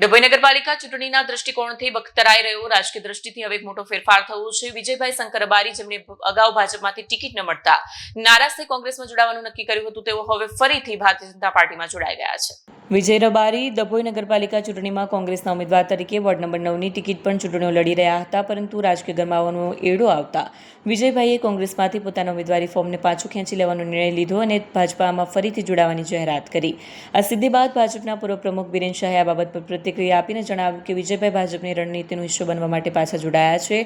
ડભોઈ નગરપાલિકા ચૂંટણીના દૃષ્ટિકોણથી બખતરાઈ રહ્યો રાજકીય દ્રષ્ટિથી હવે એક મોટો ફેરફાર થયો છે। વિજયભાઈ શંકરબારી, જેમને અગાઉ ભાજપમાંથી ટિકિટ ન મળતા નારાજ થઈ કોંગ્રેસમાં જોડાવાનું નક્કી કર્યું હતું, તેઓ હવે ફરીથી ભારતીય જનતા પાર્ટીમાં જોડાઈ ગયા છે। વિજય રબારી ડભોઈ નગરપાલિકા ચૂંટણીમાં કોંગ્રેસના ઉમેદવાર તરીકે વોર્ડ નંબર 9ની ટિકિટ પણ ચૂંટણીઓ લડી રહ્યા હતા, પરંતુ રાજકીય ગરમાવાનો એડો આવતા વિજયભાઈએ કોંગ્રેસમાંથી પોતાના ઉમેદવારી ફોર્મને પાછું ખેંચી લેવાનો નિર્ણય લીધો અને ભાજપામાં ફરીથી જોડાવાની જાહેરાત કરી। આ સિદ્ધિ બાદ ભાજપના પૂર્વ પ્રમુખ બીરેન શાહે આ બાબત પર પ્રતિક્રિયા આપીને જણાવ્યું કે વિજયભાઈ ભાજપની રણનીતિનો હિસ્સો બનવા માટે પાછા જોડાયા છે।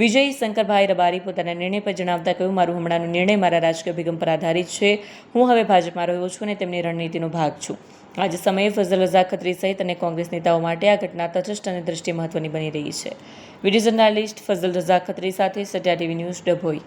વિજય શંકરભાઈ રબારી પોતાના નિર્ણય પર જણાવતા કહ્યું, મારું હમણાંનો નિર્ણય મારા રાજકીય અભિગમ પર આધારિત છે। હું હવે ભાજપમાં રહ્યો છું અને તેમની રણનીતિનો ભાગ છું। આજે સમયે ફઝલ રઝા ખત્રી સહિત અને કોંગ્રેસ નેતાઓ માટે આ ઘટના તટસ્થ અને દ્રષ્ટિએ મહત્વની બની રહી છે। વિડીયો જર્નાલિસ્ટ ફઝલ રઝા ખત્રી સાથે સત્યા ટીવી ન્યૂઝ ડભોઈ।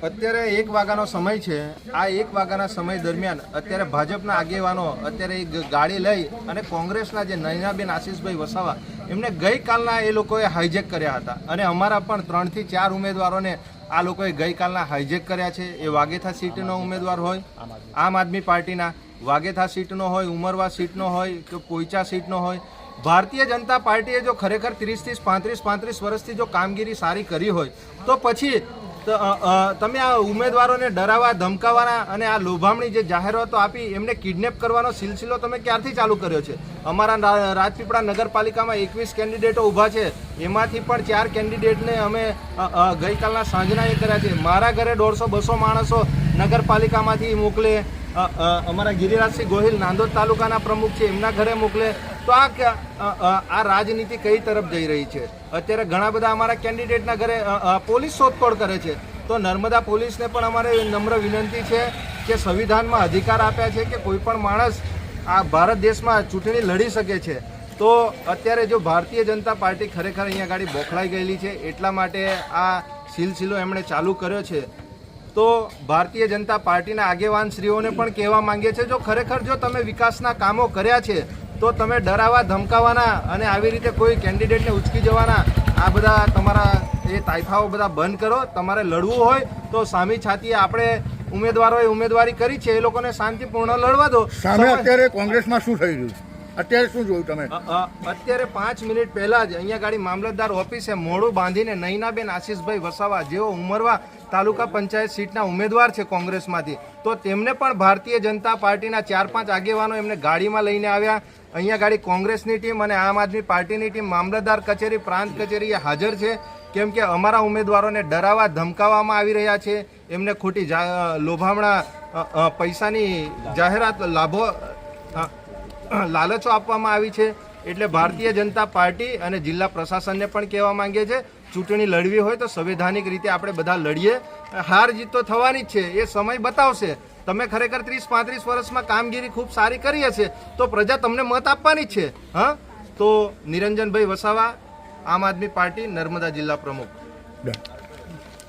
અત્યારે 1 વાગ્યાનો સમય છે। આ 1 વાગ્યાના સમય દરમિયાન અત્યારે ભાજપના આગેવાનો અત્યારે એક ગાડી લઈ અને કોંગ્રેસના જે નયનાબેન આશીષભાઈ વસાવા એમને ગઈકાલના એ લોકોએ હાઈજેક કર્યા હતા અને અમારા પણ 3 થી 4 ઉમેદવારોને આ લોકોએ ગઈકાલના હાઈજેક કર્યા છે। એ વાગેથા સીટનો ઉમેદવાર હોય, આમ આદમી પાર્ટીના વાગેથા સીટનો હોય, ઉમરવા સીટનો હોય કે પોઈચા સીટનો હોય। ભારતીય જનતા પાર્ટીએ જો ખરેખર 30 35 વર્ષથી જો કામગીરી સારી કરી હોય તો પછી તમે આ ઉમેદવારોને ડરાવવા ધમકાવવાના અને આ લોભામણી જે જાહેરાતો આપી એમને કિડનેપ કરવાનો સિલસિલો તમે ક્યારથી ચાલુ કર્યો છે? અમારા રાજપીપળા નગરપાલિકામાં 21 કેન્ડિડેટો ઊભા છે, એમાંથી પણ 4 કેન્ડિડેટને અમે ગઈકાલના સાંજના એ કર્યા છે। મારા ઘરે 150-200 માણસો નગરપાલિકામાંથી મોકલે, અમારા ગિરિરાજસિંહ ગોહિલ નાંદોદ તાલુકાના પ્રમુખ છે, એમના ઘરે મોકલે। તો આ રાજનીતિ કઈ તરફ જઈ રહી છે? અત્યારે ઘણા બધા અમારા કેન્ડિડેટના ઘરે પોલીસ શોધખોળ કરે છે। તો નર્મદા પોલીસને પણ અમારે નમ્ર વિનંતી છે કે સંવિધાનમાં અધિકાર આપ્યા છે કે કોઈ પણ માણસ આ ભારત દેશમાં ચૂંટણી લડી શકે છે। તો અત્યારે જો ભારતીય જનતા પાર્ટી ખરેખર અહીંયા ગાડી બોખલાઈ ગયેલી છે, એટલા માટે આ સિલસિલો એમણે ચાલુ કર્યો છે। તો ભારતીય જનતા પાર્ટીના આગેવાનશ્રીઓને પણ કહેવા માંગે છે, જો ખરેખર જો તમે વિકાસના કામો કર્યા છે તો તમે ડરાવા ધમકાવવાના અને આવી રીતે કોઈ કેન્ડિડેટને ઉચકી જવાના આ બધા તમારા એ તાઇફાઓ બધા બંધ કરો। તમારે લડવું હોય તો સામી છાતીએ આપણે ઉમેદવારોએ ઉમેદવારી કરી છે, એ લોકોને શાંતિપૂર્ણ લડવા દો। સામે અત્યારે કોંગ્રેસમાં શું થઈ રહ્યું છે? અત્યારે શું જોયું તમે? અત્યારે 5 મિનિટ પહેલા જ અહીંયા ગાડી મામલતદાર ઓફિસે મોડું બાંધીને નયનાબેન આશીષભાઈ વસાવા, જેઓ ઉમરવા તાલુકા પંચાયત સીટના ઉમેદવાર છે કોંગ્રેસમાંથી, તો તેમને પણ ભારતીય જનતા પાર્ટીના 4-5 આગેવાનો એમને ગાડીમાં લઈને આવ્યા। અહીંયા ગાડી કોંગ્રેસની ટીમ અને આમ આદમી પાર્ટીની ટીમ મામલતદાર કચેરી, પ્રાંત કચેરી હાજર છે, કેમ કે અમારા ઉમેદવારોને ડરાવવા ધમકાવવામાં આવી રહ્યા છે, એમને ખોટી લોભામણા પૈસાની જાહેરાત લાભો લાલચો આપવામાં આવી છે। એટલે ભારતીય જનતા પાર્ટી અને જિલ્લા પ્રશાસનને પણ કહેવા માંગે છે, ચૂંટણી લડવી હોય તો સંવૈધાનિક રીતે આપણે બધા લડીએ। હાર જીત તો થવાની જ છે, એ સમય બતાવશે। તમે ખરેખર 30-35 વર્ષમાં કામગીરી ખૂબ સારી કરી હશે તો પ્રજા તમને મત આપવાની જ છે। હા, તો નિરંજનભાઈ વસાવા, આમ આદમી પાર્ટી, નર્મદા જિલ્લા પ્રમુખ।